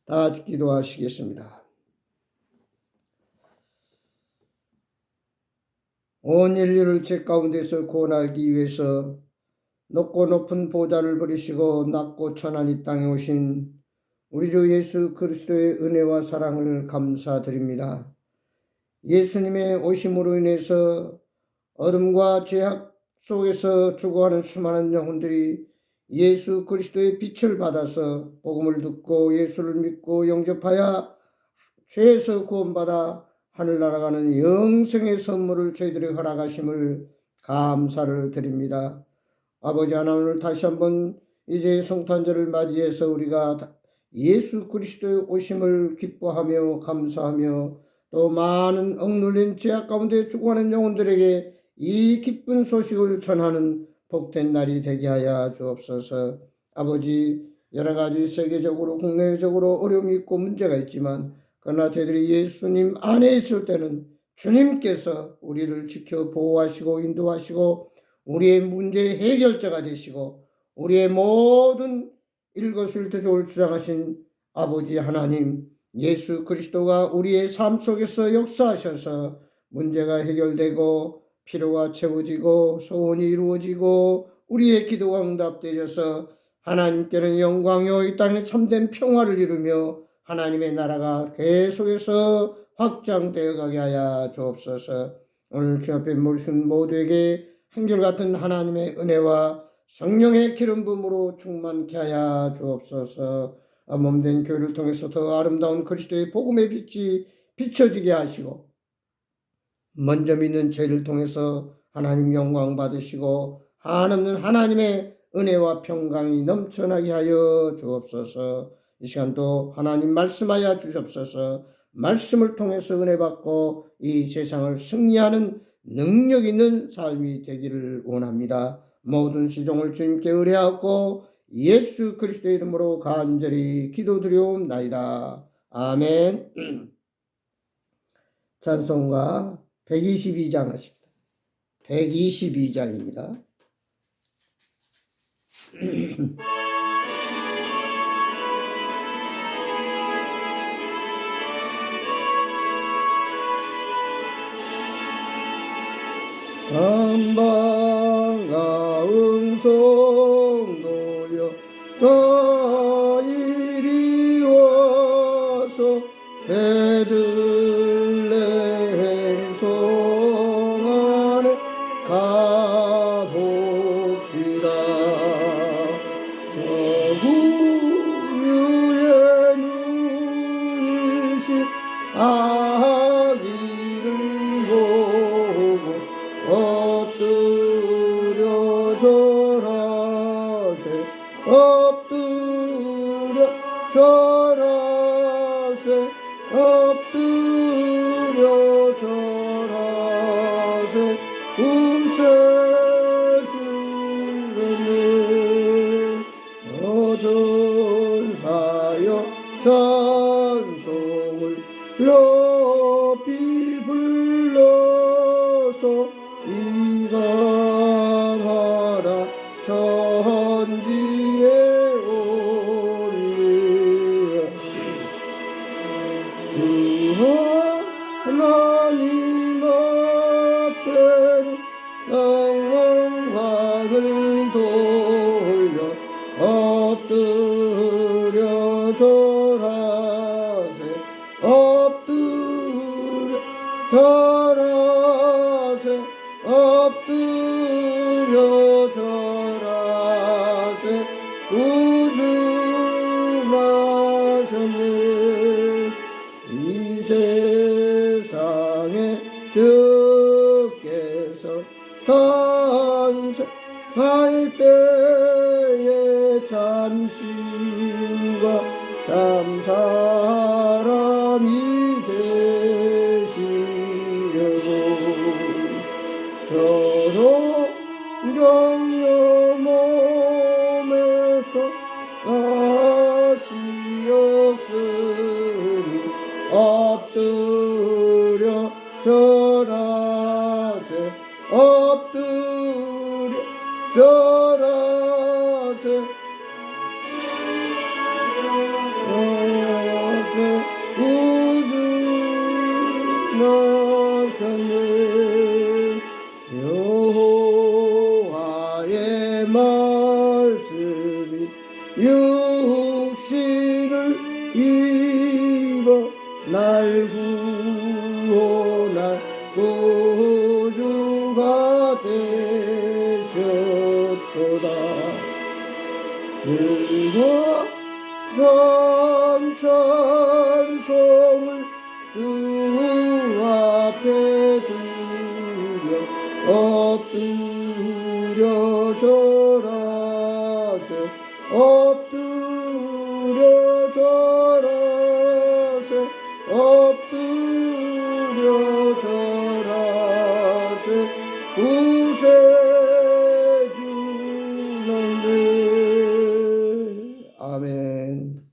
다 같이 기도하시겠습니다. 온 인류를 죄 가운데서 구원하기 위해서 높고 높은 보좌를 버리시고 낮고 천한 이 땅에 오신 우리 주 예수 그리스도의 은혜와 사랑을 감사드립니다. 예수님의 오심으로 인해서 어둠과 죄악 속에서 죽어가는 수많은 영혼들이 예수 그리스도의 빛을 받아서 복음을 듣고 예수를 믿고 영접하여 죄에서 구원받아 하늘 날아가는 영생의 선물을 저희들에게 허락하심을 감사를 드립니다. 아버지 하나님을 다시 한번 이제 성탄절을 맞이해서 우리가 예수 그리스도의 오심을 기뻐하며 감사하며 또 많은 억눌린 죄악 가운데 죽어가는 영혼들에게 이 기쁜 소식을 전하는 복된 날이 되게 하여 주옵소서. 아버지, 여러 가지 세계적으로 국내적으로 어려움이 있고 문제가 있지만 그러나 저희들이 예수님 안에 있을 때는 주님께서 우리를 지켜 보호하시고 인도하시고 우리의 문제 해결자가 되시고 우리의 모든 일거수일투족을 주장하신 아버지 하나님 예수 그리스도가 우리의 삶 속에서 역사하셔서 문제가 해결되고 필요가 채워지고 소원이 이루어지고 우리의 기도가 응답되어서 하나님께는 영광이요 이 땅에 참된 평화를 이루며 하나님의 나라가 계속해서 확장되어 가게 하여 주옵소서. 오늘 주 앞에 모르신 모두에게 한결같은 하나님의 은혜와 성령의 기름 부음으로 충만케 하여 주옵소서. 몸된 교회를 통해서 더 아름다운 그리스도의 복음의 빛이 비춰지게 하시고 먼저 믿는 저희를 통해서 하나님 영광 받으시고 한없는 하나님의 은혜와 평강이 넘쳐나게 하여 주옵소서. 이 시간도 하나님 말씀하여 주옵소서. 말씀을 통해서 은혜 받고 이 세상을 승리하는 능력 있는 삶이 되기를 원합니다. 모든 시종을 주님께 의뢰하고 예수 그리스도의 이름으로 간절히 기도드리옵나이다. 아멘. 찬송가 122장 하십니다. 122장입니다. 반가운 성도여 다 이리 와서 베들레헴 성 안에 가봅시다. 저 구유의 누이신 아기를 보고 엎드려 절하세 엎드려 절하세 엎드려 절하세 구세주님 저전사여 찬송을 높이 불러서 이강하라 천지에 올려 주 하나님 앞에는 영광을 돌려 엎드려 절하세 엎드려 절하세 엎드려 절하세 구주나셨네 이 세상에 주께서 탄생할 때에 참신과 참사람이 되시려고 저도 정령 몸에서 나시었으니 엎드려 절하세 엎드려 절하세 구주 나셨네. 여호와의 말씀이 육신을 입어 날 구원할 구주가 되셨도다. 즐거운 찬송을 주 앞에 두려 엎드려 절하세. 엎드려 절하세. 엎드려 절하세. 구세주는 아멘.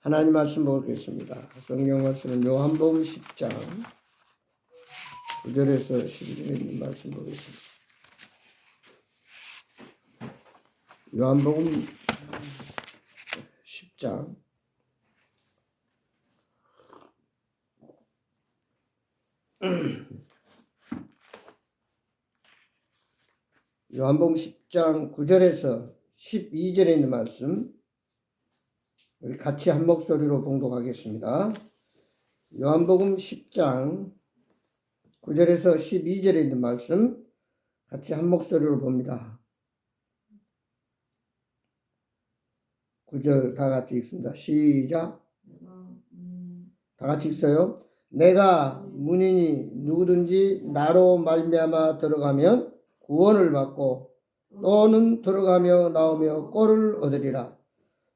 하나님 말씀 보겠습니다. 성경 말씀은 요한복음 10장 9절에서 12절에 있는 말씀 보겠습니다. 요한복음 10장 요한복음 10장 9절에서 12절에 있는 말씀 우리 같이 한 목소리로 봉독하겠습니다. 요한복음 10장 9절에서 12절에 있는 말씀 같이 한 목소리로 봅니다. 9절 다 같이 읽습니다. 시작. 다 같이 읽어요. 내가 문이니 누구든지 나로 말미암아 들어가면 구원을 받고 또는 들어가며 나오며 꼴을 얻으리라.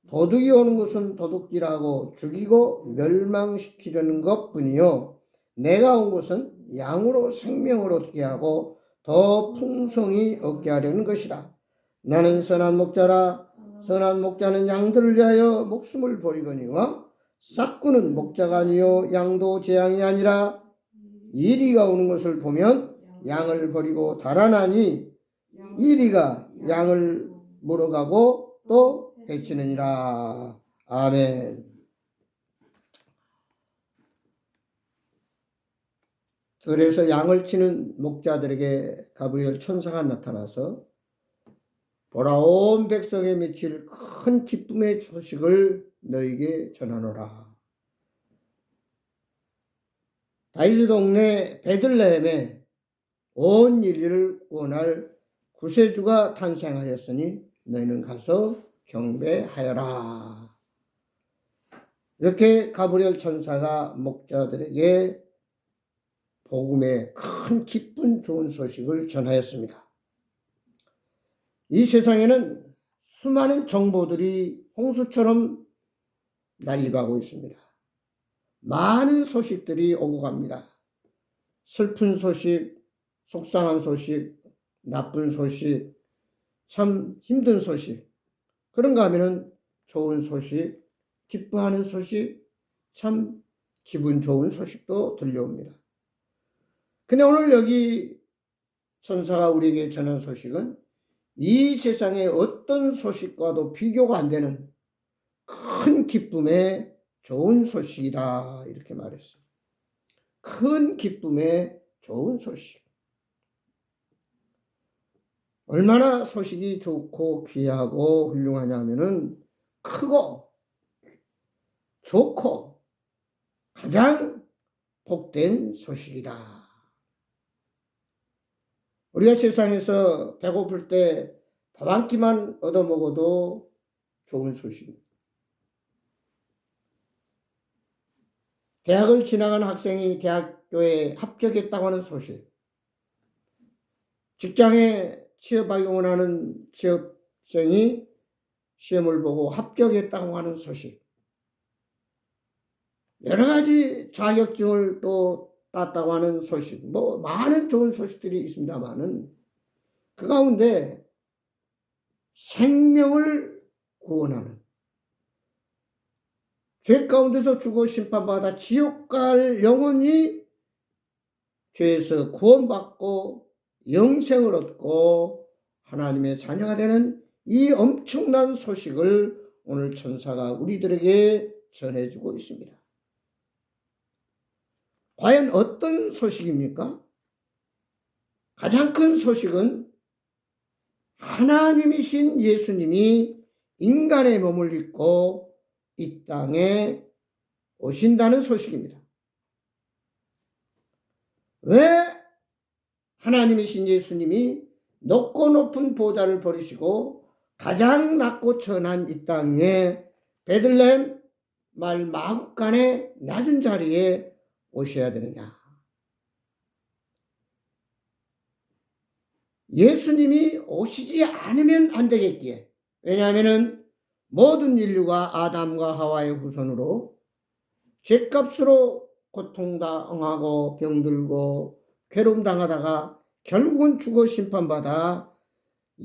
도둑이 오는 것은 도둑질하고 죽이고 멸망시키려는 것뿐이요 내가 온 것은 양으로 생명을 얻게 하고 더 풍성히 얻게 하려는 것이라. 나는 선한 목자라. 선한 목자는 양들을 위하여 목숨을 버리거니와 싹구는 목자가 아니요 양도 제 양이 아니라 이리가 오는 것을 보면 양을 버리고 달아나니 이리가 양을 물어가고 또 해치느니라. 아멘. 그래서 양을 치는 목자들에게 가브리엘 천사가 나타나서 보라 온 백성에 미칠 큰 기쁨의 소식을 너에게 전하노라. 다윗의 동네 베들레헴에 온 인류를 구원할 구세주가 탄생하였으니 너희는 가서 경배하여라. 이렇게 가브리엘 천사가 목자들에게 복음의 큰 기쁜 좋은 소식을 전하였습니다. 이 세상에는 수많은 정보들이 홍수처럼 날려가고 있습니다. 많은 소식들이 오고 갑니다. 슬픈 소식, 속상한 소식, 나쁜 소식, 참 힘든 소식, 그런가 하면은 좋은 소식, 기뻐하는 소식, 참 기분 좋은 소식도 들려옵니다. 근데 오늘 여기 천사가 우리에게 전한 소식은 이 세상의 어떤 소식과도 비교가 안 되는 큰 기쁨의 좋은 소식이다 이렇게 말했어요. 큰 기쁨의 좋은 소식. 얼마나 소식이 좋고 귀하고 훌륭하냐 하면은 크고 좋고 가장 복된 소식이다. 우리가 세상에서 배고플 때 밥 한 끼만 얻어먹어도 좋은 소식입니다. 대학을 지나간 학생이 대학교에 합격했다고 하는 소식, 직장에 취업하려고 하는 취업생이 시험을 보고 합격했다고 하는 소식, 여러 가지 자격증을 또 땄다고 하는 소식, 많은 좋은 소식들이 있습니다만은 그 가운데 생명을 구원하는, 죄 가운데서 죽어 심판받아 지옥 갈 영혼이 죄에서 구원받고 영생을 얻고 하나님의 자녀가 되는 이 엄청난 소식을 오늘 천사가 우리들에게 전해주고 있습니다. 과연 어떤 소식입니까? 가장 큰 소식은 하나님이신 예수님이 인간의 몸을 입고 이 땅에 오신다는 소식입니다. 왜 하나님이신 예수님이 높고 높은 보좌를 버리시고 가장 낮고 천한 이 땅에 베들레헴 말 마구간의 낮은 자리에 오셔야 되느냐? 예수님이 오시지 않으면 안 되겠기에. 왜냐하면 모든 인류가 아담과 하와의 후손으로 죄값으로 고통당하고 병들고 괴로움당하다가 결국은 죽어 심판받아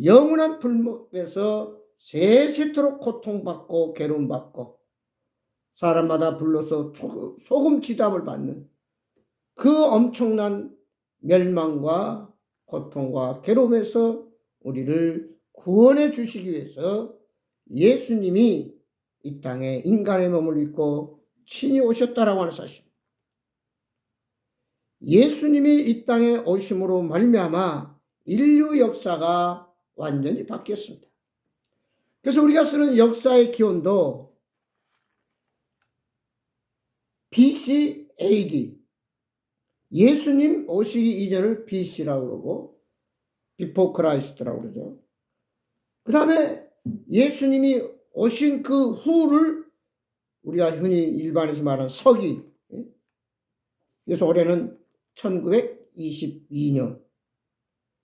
영원한 불못에서 세세토록 고통받고 괴로움받고 사람마다 불러서 소금 지담을 받는 그 엄청난 멸망과 고통과 괴로움에서 우리를 구원해 주시기 위해서 예수님이 이 땅에 인간의 몸을 입고 친히 오셨다라고 하는 사실. 예수님이 이 땅에 오심으로 말미암아 인류 역사가 완전히 바뀌었습니다. 그래서 우리가 쓰는 역사의 기원도 BC, AD, 예수님 오시기 이전을 BC라고 그러고 Before Christ라고 그러죠. 그 다음에 예수님이 오신 그 후를 우리가 흔히 일반에서 말하는 서기. 그래서 올해는 1922년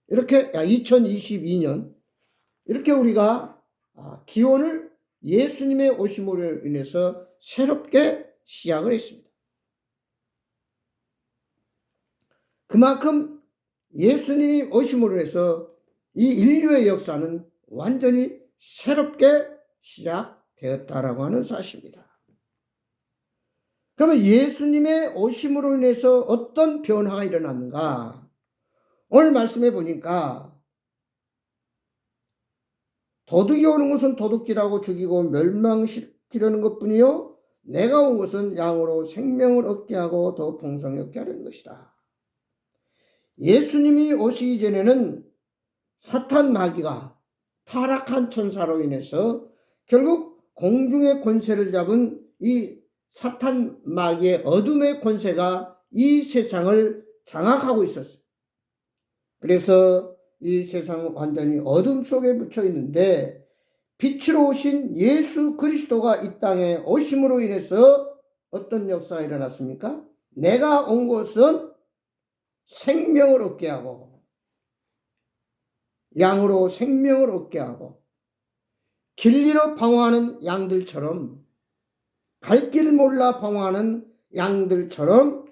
이렇게 2022년 이렇게 우리가 기원을 예수님의 오심으로 인해서 새롭게 시작을 했습니다. 그만큼 예수님이 오심으로 해서 이 인류의 역사는 완전히 새롭게 시작되었다라고 하는 사실입니다. 그러면 예수님의 오심으로 인해서 어떤 변화가 일어났는가? 오늘 말씀해 보니까 도둑이 오는 것은 도둑질하고 죽이고 멸망시키려는 것뿐이요 내가 온 것은 양으로 생명을 얻게 하고 더 풍성히 얻게 하려는 것이다. 예수님이 오시기 전에는 사탄 마귀가 타락한 천사로 인해서 결국 공중의 권세를 잡은 이 사탄 마귀의 어둠의 권세가 이 세상을 장악하고 있었어요. 그래서 이 세상은 완전히 어둠 속에 묻혀 있는데 빛으로 오신 예수 그리스도가 이 땅에 오심으로 인해서 어떤 역사가 일어났습니까? 내가 온 것은 생명을 얻게 하고 양으로 생명을 얻게 하고 길 잃어 방황하는 양들처럼 갈 길 몰라 방황하는 양들처럼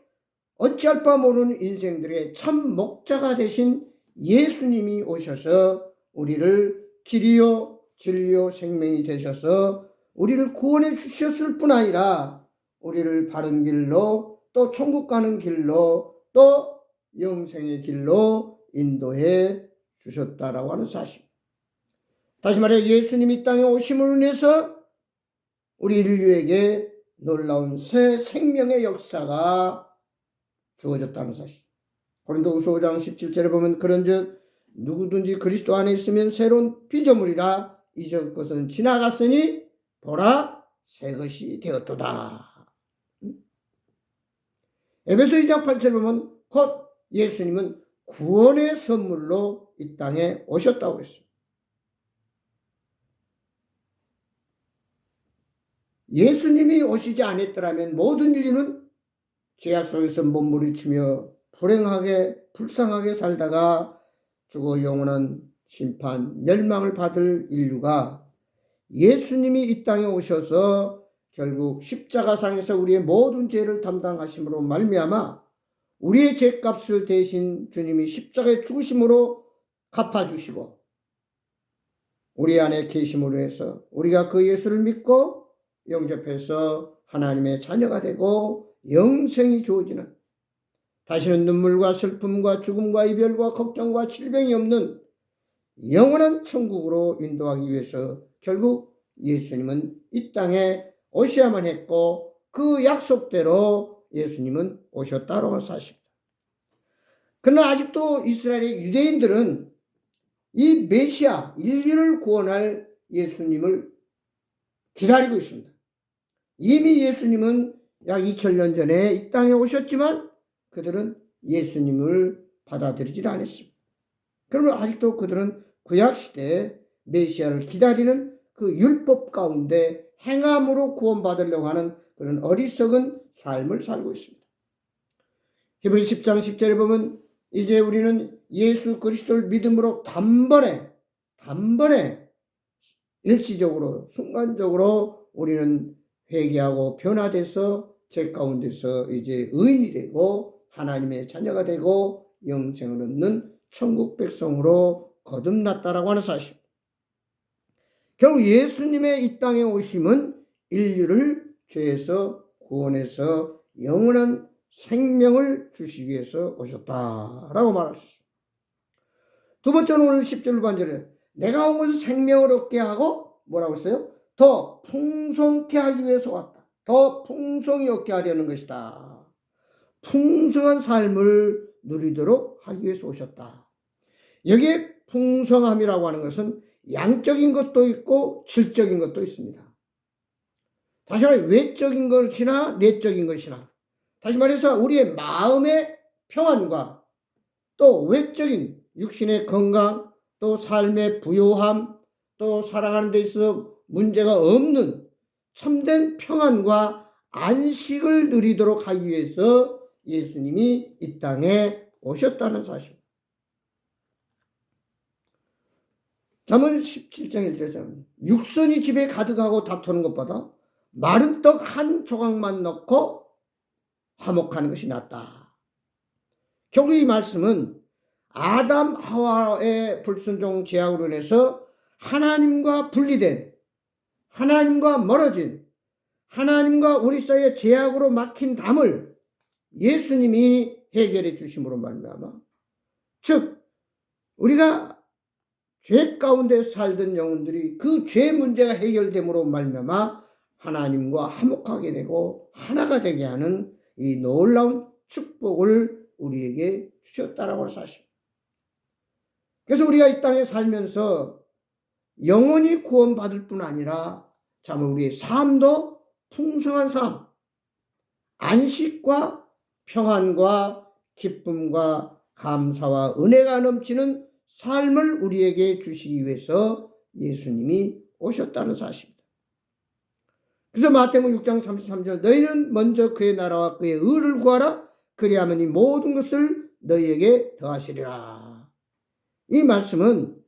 어찌할 바 모르는 인생들의 참 목자가 되신 예수님이 오셔서 우리를 길이요 진리요 생명이 되셔서 우리를 구원해 주셨을 뿐 아니라 우리를 바른 길로 또 천국 가는 길로 또 영생의 길로 인도해 주셨다라고 하는 사실. 다시 말해 예수님이 이 땅에 오심으로 인해서 우리 인류에게 놀라운 새 생명의 역사가 주어졌다는 사실. 고린도후서 5장 17절에 보면 그런즉 누구든지 그리스도 안에 있으면 새로운 피조물이라 이전 것은 지나갔으니 보라 새 것이 되었도다. 에베소 2장 8절에 보면 곧 예수님은 구원의 선물로 이 땅에 오셨다고 했습니다. 예수님이 오시지 않았더라면 모든 인류는 죄악 속에서 몸부림치며 불행하게 불쌍하게 살다가 죽어 영원한 심판 멸망을 받을 인류가 예수님이 이 땅에 오셔서 결국 십자가상에서 우리의 모든 죄를 담당하심으로 말미암아 우리의 죄값을 대신 주님이 십자가에 죽으심으로 갚아주시고 우리 안에 계심으로 해서 우리가 그 예수를 믿고 영접해서 하나님의 자녀가 되고 영생이 주어지는 다시는 눈물과 슬픔과 죽음과 이별과 걱정과 질병이 없는 영원한 천국으로 인도하기 위해서 결국 예수님은 이 땅에 오셔야만 했고 그 약속대로 예수님은 오셨다라고 하는 사실입니다. 그러나 아직도 이스라엘의 유대인들은 이 메시아, 인류를 구원할 예수님을 기다리고 있습니다. 이미 예수님은 약 2000년 전에 이 땅에 오셨지만 그들은 예수님을 받아들이질 않았습니다. 그러면 아직도 그들은 구약시대에 메시아를 기다리는 그 율법 가운데 행함으로 구원받으려고 하는 그런 어리석은 삶을 살고 있습니다. 히브리서 10장 10절에 보면 이제 우리는 예수 그리스도를 믿음으로 단번에 일시적으로 순간적으로 우리는 회개하고 변화돼서 죄 가운데서 이제 의인이 되고 하나님의 자녀가 되고 영생을 얻는 천국 백성으로 거듭났다라고 하는 사실. 결국 예수님의 이 땅에 오심은 인류를 죄에서 구원해서 영원한 생명을 주시기 위해서 오셨다라고 말할 수 있습니다. 두 번째는 오늘 10절 후반절에 내가 온 것은 생명을 얻게 하고 뭐라고 했어요? 더 풍성케 하기 위해서 왔다. 더 풍성히 얻게 하려는 것이다. 풍성한 삶을 누리도록 하기 위해서 오셨다. 여기에 풍성함이라고 하는 것은 양적인 것도 있고 질적인 것도 있습니다. 다시 말해 외적인 것이나 내적인 것이나 다시 말해서 우리의 마음의 평안과 또 외적인 육신의 건강 또 삶의 부요함 또 살아가는 데 있어 문제가 없는 참된 평안과 안식을 누리도록 하기 위해서 예수님이 이 땅에 오셨다는 사실. 잠언 17장에 들어가면 육선이 집에 가득하고 다투는 것보다 마른 떡 한 조각만 넣고 화목하는 것이 낫다. 결국 이 말씀은 아담 하와의 불순종 죄악으로 인해서 하나님과 분리된 하나님과 멀어진 하나님과 우리 사이의 죄악으로 막힌 담을 예수님이 해결해 주심으로 말미암아 즉 우리가 죄 가운데 살던 영혼들이 그 죄 문제가 해결됨으로 말미암아 하나님과 화목하게 되고 하나가 되게 하는 이 놀라운 축복을 우리에게 주셨다라고 하는 사실. 그래서 우리가 이 땅에 살면서 영원히 구원받을 뿐 아니라 참 우리의 삶도 풍성한 삶, 안식과 평안과 기쁨과 감사와 은혜가 넘치는 삶을 우리에게 주시기 위해서 예수님이 오셨다는 사실입니다. 그래서 마태복음 6장 33절 너희는 먼저 그의 나라와 그의 의를 구하라 그리하면 이 모든 것을 너희에게 더하시리라. 이 말씀은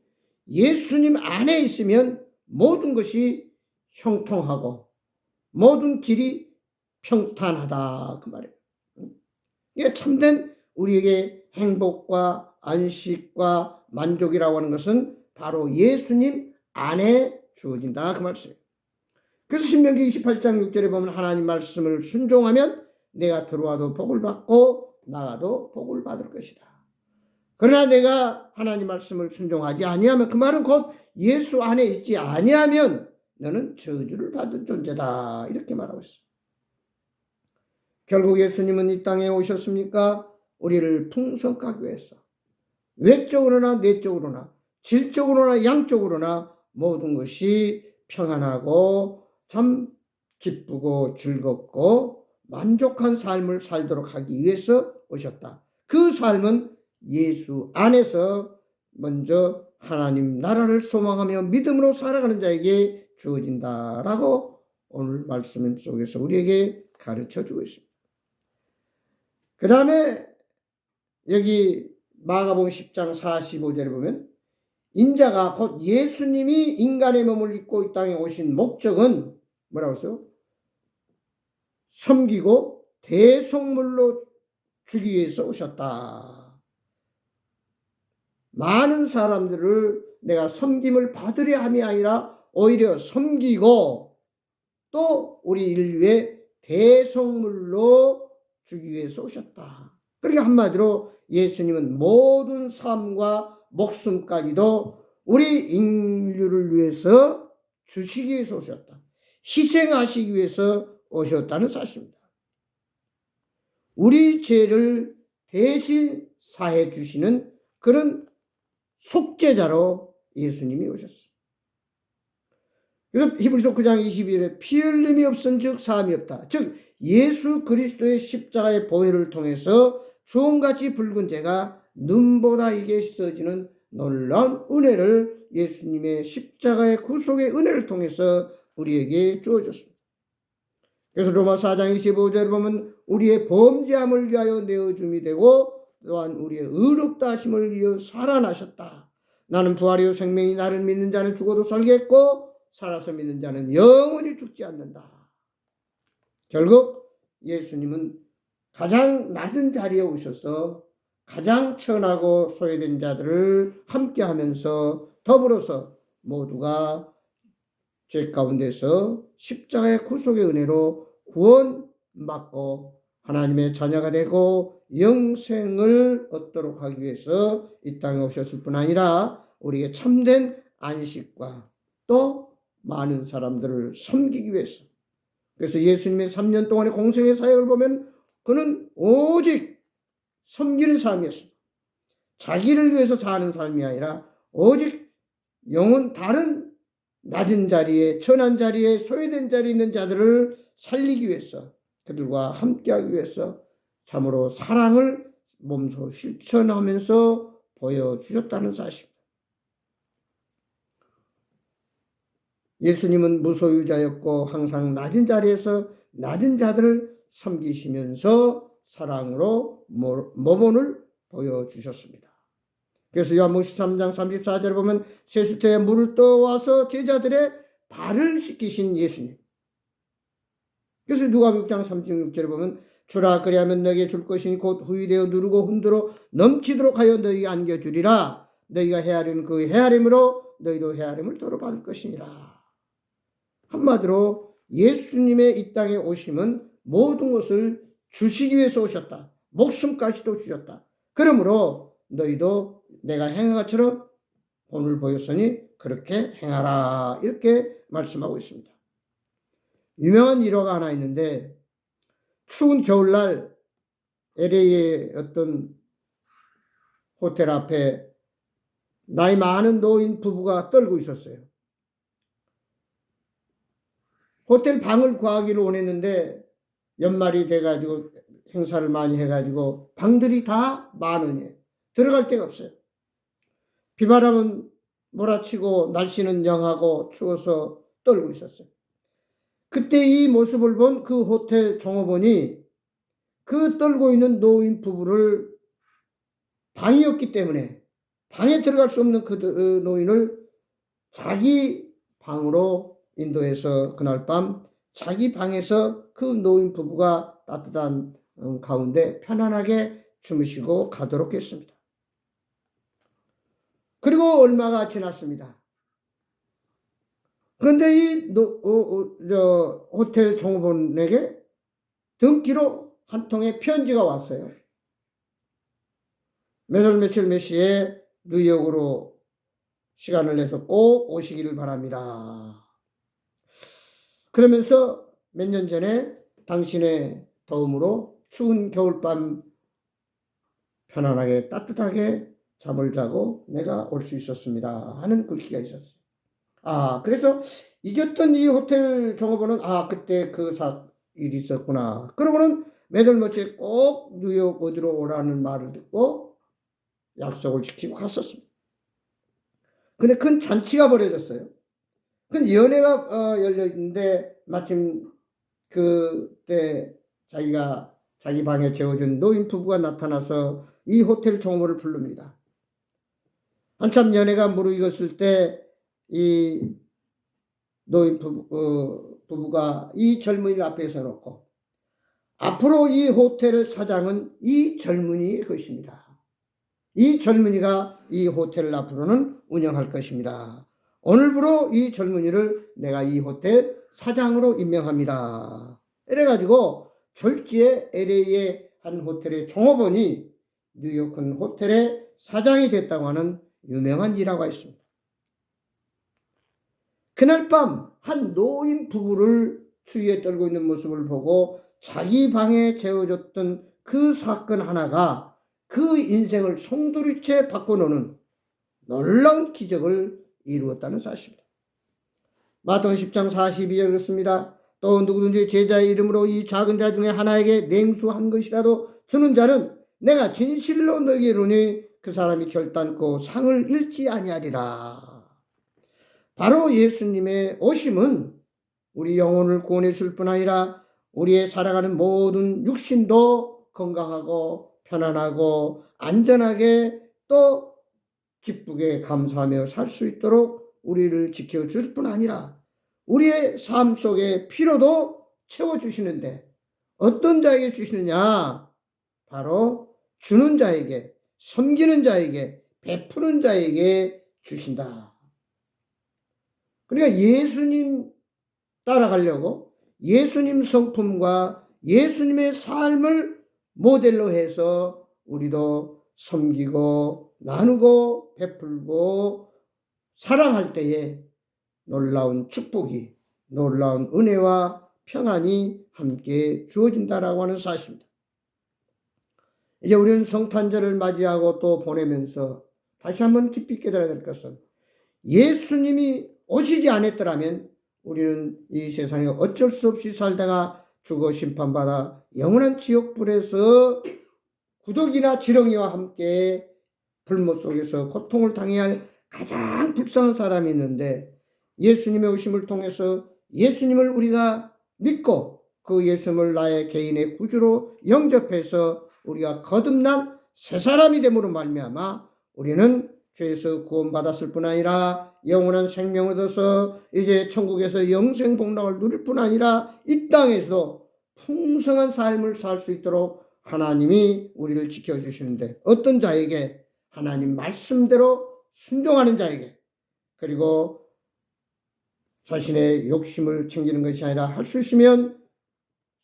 예수님 안에 있으면 모든 것이 형통하고 모든 길이 평탄하다 그 말이에요. 이게 참된 우리에게 행복과 안식과 만족이라고 하는 것은 바로 예수님 안에 주어진다 그 말씀이에요. 그래서 신명기 28장 6절에 보면 하나님 말씀을 순종하면 내가 들어와도 복을 받고 나가도 복을 받을 것이다. 그러나 내가 하나님 말씀을 순종하지 아니하면 그 말은 곧 예수 안에 있지 아니하면 너는 저주를 받은 존재다 이렇게 말하고 있어요. 결국 예수님은 이 땅에 오셨습니까? 우리를 풍성케 하기 위해서 외적으로나 내적으로나 질적으로나 양적으로나 모든 것이 평안하고 참 기쁘고 즐겁고 만족한 삶을 살도록 하기 위해서 오셨다. 그 삶은 예수 안에서 먼저 하나님 나라를 소망하며 믿음으로 살아가는 자에게 주어진다라고 오늘 말씀 속에서 우리에게 가르쳐주고 있습니다. 그 다음에 여기 마가복음 10장 45절에 보면 인자가 곧 예수님이 인간의 몸을 입고 이 땅에 오신 목적은 뭐라고 했어요? 섬기고 대속물로 주기 위해서 오셨다. 많은 사람들을 내가 섬김을 받으려 함이 아니라 오히려 섬기고 또 우리 인류의 대속물로 주기 위해서 오셨다. 그러니까 한마디로 예수님은 모든 삶과 목숨까지도 우리 인류를 위해서 주시기 위해서 오셨다. 희생하시기 위해서 오셨다는 사실입니다. 우리 죄를 대신 사해 주시는 그런 속죄자로 예수님이 오셨어요. 그래서 히브리서 9장 22절에 피 흘림이 없은즉 사함이 없다. 즉 예수 그리스도의 십자가의 보혈을 통해서 주홍같이 붉은 죄가 눈보다 이게 씻어지는 놀라운 은혜를 예수님의 십자가의 구속의 은혜를 통해서 우리에게 주어졌습니다. 그래서 로마 4장 25절을 보면 우리의 범죄함을 위하여 내어줌이 되고 또한 우리의 의롭다 하심을 위하여 살아나셨다. 나는 부활이요 생명이 나를 믿는 자는 죽어도 살겠고 살아서 믿는 자는 영원히 죽지 않는다. 결국 예수님은 가장 낮은 자리에 오셔서 가장 천하고 소외된 자들을 함께하면서 더불어서 모두가 죄 가운데서 십자가의 구속의 은혜로 구원받고 하나님의 자녀가 되고 영생을 얻도록 하기 위해서 이 땅에 오셨을 뿐 아니라 우리의 참된 안식과 또 많은 사람들을 섬기기 위해서. 그래서 예수님의 3년 동안의 공생의 사역을 보면 그는 오직 섬기는 삶이었습니다. 자기를 위해서 사는 삶이 아니라 오직 다른 낮은 자리에, 천한 자리에, 소외된 자리에 있는 자들을 살리기 위해서, 그들과 함께하기 위해서 참으로 사랑을 몸소 실천하면서 보여주셨다는 사실입니다. 예수님은 무소유자였고 항상 낮은 자리에서 낮은 자들을 섬기시면서 사랑으로 모범을 보여주셨습니다. 그래서 요한복음 13장 34절에 보면 세수대에 물을 떠와서 제자들의 발을 씻기신 예수님. 그래서 누가복음 6장 36절에 보면 주라 그리하면 너에게 줄 것이니 곧 후이되어 누르고 흔들어 넘치도록 하여 너희에게 안겨주리라. 너희가 헤아리는 그 헤아림으로 너희도 헤아림을 도로 받을 것이니라. 한마디로 예수님의 이 땅에 오심은 모든 것을 주시기 위해서 오셨다. 목숨까지도 주셨다. 그러므로 너희도 내가 행한 것처럼 본을 보였으니 그렇게 행하라. 이렇게 말씀하고 있습니다. 유명한 일화가 하나 있는데 추운 겨울날 LA의 어떤 호텔 앞에 나이 많은 노인 부부가 떨고 있었어요. 호텔 방을 구하기를 원했는데 연말이 돼가지고 행사를 많이 해가지고 방들이 다 10,000원이에요. 들어갈 데가 없어요. 비바람은 몰아치고 날씨는 영하고 추워서 떨고 있었어요. 그때 이 모습을 본 그 호텔 종업원이 그 떨고 있는 노인 부부를 방이 없기 때문에 방에 들어갈 수 없는 그 노인을 자기 방으로 인도해서 그날 밤 자기 방에서 그 노인 부부가 따뜻한 가운데 편안하게 주무시고 가도록 했습니다. 그리고 얼마가 지났습니다. 그런데 이 호텔 종업원에게 등기로 한 통의 편지가 왔어요. 몇 월 며칠 몇 시에 뉴욕으로 시간을 내서 꼭 오시기를 바랍니다. 그러면서 몇 년 전에 당신의 도움으로 추운 겨울밤 편안하게 따뜻하게 잠을 자고 내가 올 수 있었습니다 하는 글귀가 있었어요. 그래서 잊었던 이 호텔 종업원은 그때 그 일이 있었구나. 그러고는 몇 월 며칠 꼭 뉴욕 어디로 오라는 말을 듣고 약속을 지키고 갔었습니다. 근데 큰 잔치가 벌어졌어요. 큰 연회가 열려 있는데 마침 그때 자기가 자기 방에 재워준 노인 부부가 나타나서 이 호텔 종업원을 부릅니다. 한참 연회가 무르익었을 때 이 노인 부부가 이 젊은이를 앞에 서놓고 앞으로 이 호텔 사장은 이 젊은이의 것입니다. 이 젊은이가 이 호텔을 앞으로는 운영할 것입니다. 오늘부로 이 젊은이를 내가 이 호텔 사장으로 임명합니다. 이래가지고 졸지에 LA의 한 호텔의 종업원이 뉴욕 큰 호텔의 사장이 됐다고 하는 유명한 일화가 있습니다. 그날 밤 한 노인 부부를 추위에 떨고 있는 모습을 보고 자기 방에 재워줬던 그 사건 하나가 그 인생을 송두리째 바꿔놓는 놀라운 기적을 이루었다는 사실입니다. 마태복음 10장 42절 그렇습니다. 또 누구든지 제자의 이름으로 이 작은 자 중에 하나에게 냉수 한 것이라도 주는 자는 내가 진실로 너희에게 이르노니 그 사람이 결단코 상을 잃지 아니하리라. 바로 예수님의 오심은 우리 영혼을 구원해 줄 뿐 아니라 우리의 살아가는 모든 육신도 건강하고 편안하고 안전하게 또 기쁘게 감사하며 살 수 있도록 우리를 지켜줄 뿐 아니라 우리의 삶 속에 피로도 채워주시는데 어떤 자에게 주시느냐? 바로 주는 자에게, 섬기는 자에게, 베푸는 자에게 주신다. 그러니까 예수님 따라가려고 예수님 성품과 예수님의 삶을 모델로 해서 우리도 섬기고 나누고 베풀고 사랑할 때에 놀라운 축복이, 놀라운 은혜와 평안이 함께 주어진다라고 하는 사실입니다. 이제 우리는 성탄절을 맞이하고 또 보내면서 다시 한번 깊이 깨달아야 될 것은 예수님이 오시지 않았더라면 우리는 이 세상에 어쩔 수 없이 살다가 죽어 심판받아 영원한 지옥불에서 구더기나 지렁이와 함께 불못 속에서 고통을 당해야 할 가장 불쌍한 사람이 있는데 예수님의 오심을 통해서 예수님을 우리가 믿고 그 예수님을 나의 개인의 구주로 영접해서 우리가 거듭난 새 사람이 됨으로 말미암아 우리는 죄에서 구원받았을 뿐 아니라 영원한 생명을 얻어서 이제 천국에서 영생 복락을 누릴 뿐 아니라 이 땅에서도 풍성한 삶을 살 수 있도록 하나님이 우리를 지켜주시는데 어떤 자에게? 하나님 말씀대로 순종하는 자에게, 그리고 자신의 욕심을 챙기는 것이 아니라 할 수 있으면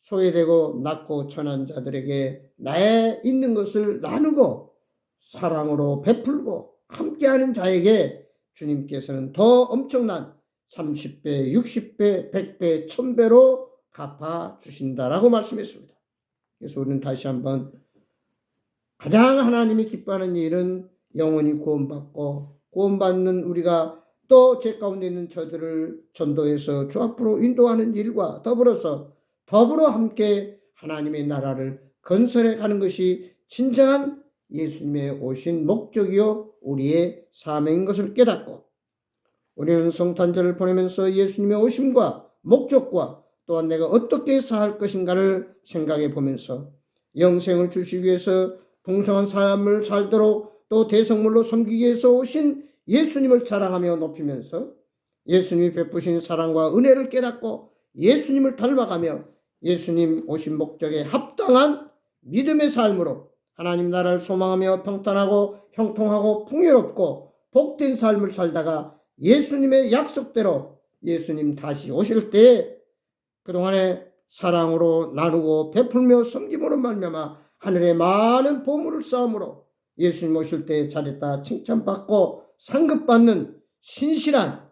소외되고 낮고 천한 자들에게 나의 있는 것을 나누고 사랑으로 베풀고 함께하는 자에게 주님께서는 더 엄청난 30배, 60배, 100배, 1000배로 갚아주신다라고 말씀했습니다. 그래서 우리는 다시 한번 가장 하나님이 기뻐하는 일은 영원히 구원받고 구원받는 우리가 또 죄 가운데 있는 저들을 전도해서 주 앞으로 인도하는 일과 더불어 함께 하나님의 나라를 건설해 가는 것이 진정한 예수님의 오신 목적이요 우리의 사명인 것을 깨닫고 우리는 성탄절을 보내면서 예수님의 오심과 목적과 또한 내가 어떻게 살 것인가를 생각해 보면서 영생을 주시기 위해서 풍성한 삶을 살도록 또 대성물로 섬기기 위해서 오신 예수님을 자랑하며 높이면서 예수님이 베푸신 사랑과 은혜를 깨닫고 예수님을 닮아가며 예수님 오신 목적에 합당한 믿음의 삶으로 하나님 나라를 소망하며 평탄하고 형통하고 풍요롭고 복된 삶을 살다가 예수님의 약속대로 예수님 다시 오실 때에 그동안에 사랑으로 나누고 베풀며 섬김으로 말미암아 하늘에 많은 보물을 쌓음으로 예수님 오실 때 잘했다 칭찬받고 상급받는 신실한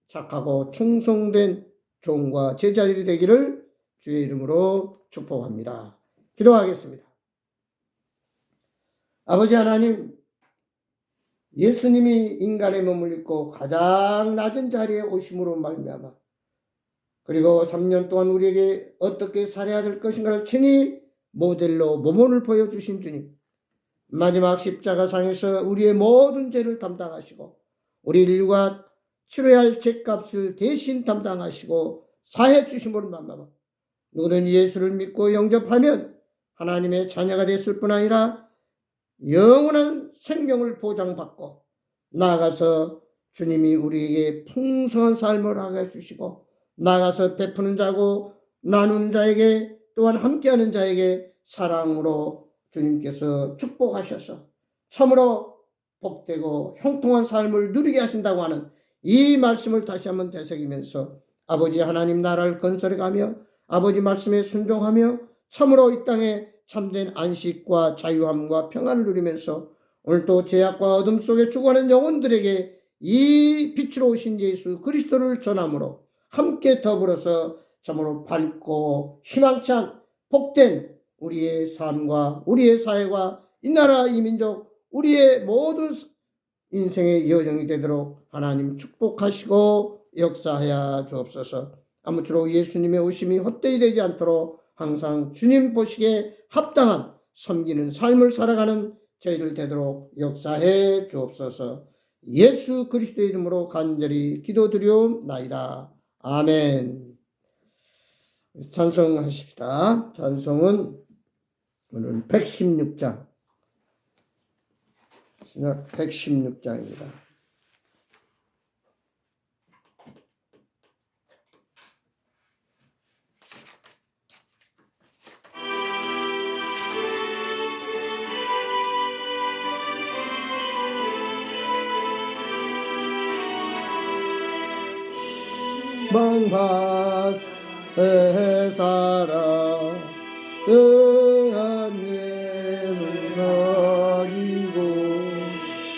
착하고 충성된 종과 제자들이 되기를 주의 이름으로 축복합니다. 기도하겠습니다. 아버지 하나님, 예수님이 인간의 몸을 입고 가장 낮은 자리에 오심으로 말미암아 그리고 3년 동안 우리에게 어떻게 살아야 될 것인가를 친히 모델로 모범을 보여주신 주님, 마지막 십자가상에서 우리의 모든 죄를 담당하시고 우리 인류가 치러야 할 죄값을 대신 담당하시고 사해 주심으로 말미암아 누구든 예수를 믿고 영접하면 하나님의 자녀가 됐을 뿐 아니라 영원한 생명을 보장받고 나아가서 주님이 우리에게 풍성한 삶을 하게 해주시고 나아가서 베푸는 자고 나누는 자에게 또한 함께하는 자에게 사랑으로 주님께서 축복하셔서 참으로 복되고 형통한 삶을 누리게 하신다고 하는 이 말씀을 다시 한번 되새기면서 아버지 하나님 나라를 건설해가며 아버지 말씀에 순종하며 참으로 이 땅에 참된 안식과 자유함과 평안을 누리면서 오늘도 죄악과 어둠 속에 죽어가는 영혼들에게 이 빛으로 오신 예수 그리스도를 전함으로 함께 더불어서 참으로 밝고 희망찬 복된 우리의 삶과 우리의 사회와 이 나라 이 민족 우리의 모든 인생의 여정이 되도록 하나님 축복하시고 역사하여 주옵소서. 아무쪼록 예수님의 오심이 헛되이 되지 않도록 항상 주님 보시기에 합당한 섬기는 삶을 살아가는 저희들 되도록 역사해 주옵소서. 예수 그리스도의 이름으로 간절히 기도드리옵나이다. 아멘. 찬송하십시다. 찬송은 오늘 116장 116장입니다. 방밭에 살아 의한 예물 가지고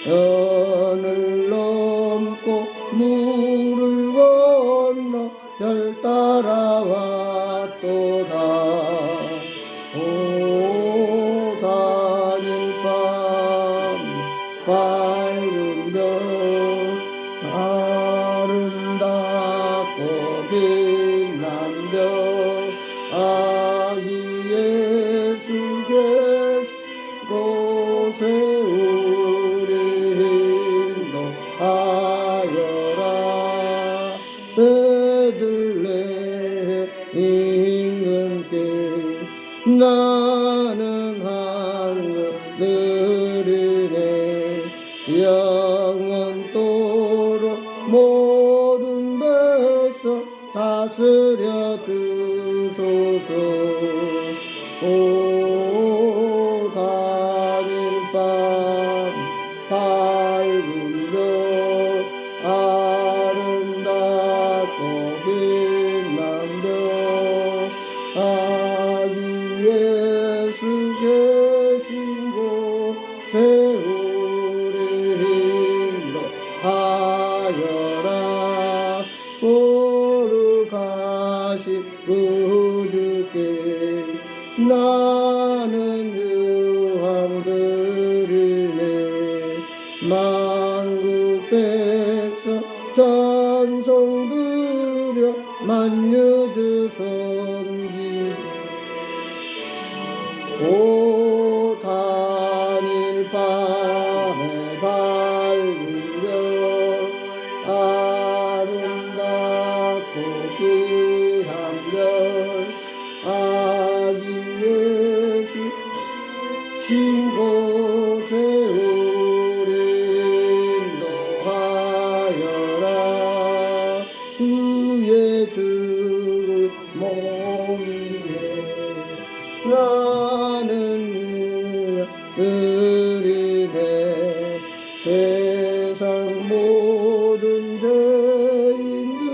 연을 넘고 물을 건너 별 따라왔도다. 오 다닐 밤 밝은 별 아름답고 빛난 별 아기 예수 계신 곳에 우리 인도하여라. 베들레헴 인근길 나는 한글 느리네. 영원토록 모든 백성 다스려 주소서. 오 다닐 밤 밝은 별 아름답고 빛난 별 아기 예수 계신 곳에 우리 인도하여라. 거룩하신 우주께 나는 유황들이네. 만국 백성 찬송 드려 만유주 섬기. 오 다닐 밤에 밝은 별 아름답고 귀한 별 아기 예수 신 곳에 우리 인도하여라. 그의 주를 몸이에 나는 느리네. 세상 모든 죄인들이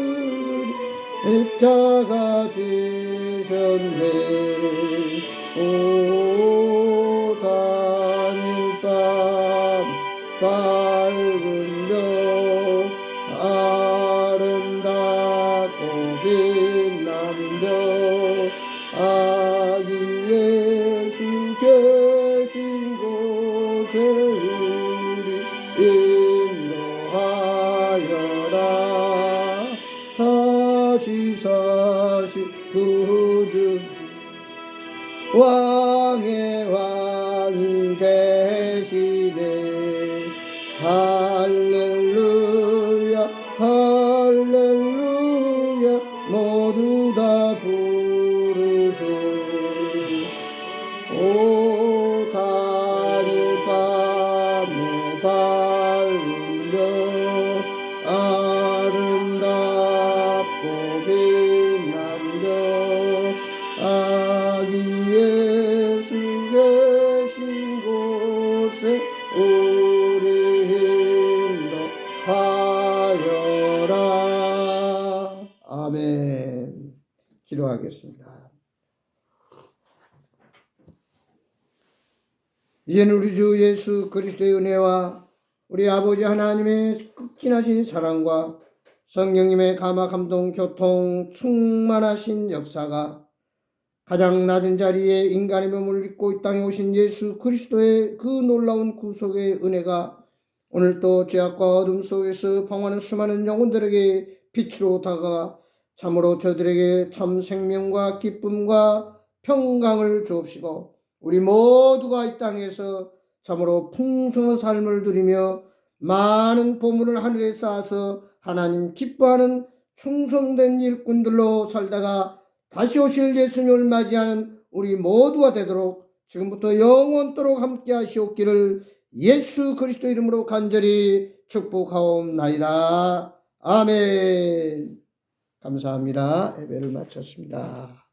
십자가 지셨네. 오 다닐 밤 밝은 별 아름답고 빛난 별 아기 예수 계신 곳에 우리 인도하여라. 다시 사신 구주 왕의 왕이 되시네. 할렐루야 할렐루야 모두 다 부르세. 오 다닐 밤에 밝은 별 아름답고 빛난 별 아기 예수 계신 곳에 우리 인도하여라. 아멘. 기도하겠습니다. 이제는 우리 주 예수 그리스도의 은혜와 우리 아버지 하나님의 진하신 사랑과 성령님의 감화 감동 교통 충만하신 역사가 가장 낮은 자리에 인간의 몸을 입고 이 땅에 오신 예수 그리스도의 그 놀라운 구속의 은혜가 오늘도 죄악과 어둠 속에서 방황하는 수많은 영혼들에게 빛으로 다가가 참으로 저들에게 참 생명과 기쁨과 평강을 주옵시고 우리 모두가 이 땅에서 참으로 풍성한 삶을 누리며 많은 보물을 하늘에 쌓아서 하나님 기뻐하는 충성된 일꾼들로 살다가 다시 오실 예수님을 맞이하는 우리 모두가 되도록 지금부터 영원토록 함께 하시옵기를 예수 그리스도 이름으로 간절히 축복하옵나이다. 아멘. 감사합니다. 예배를 마쳤습니다.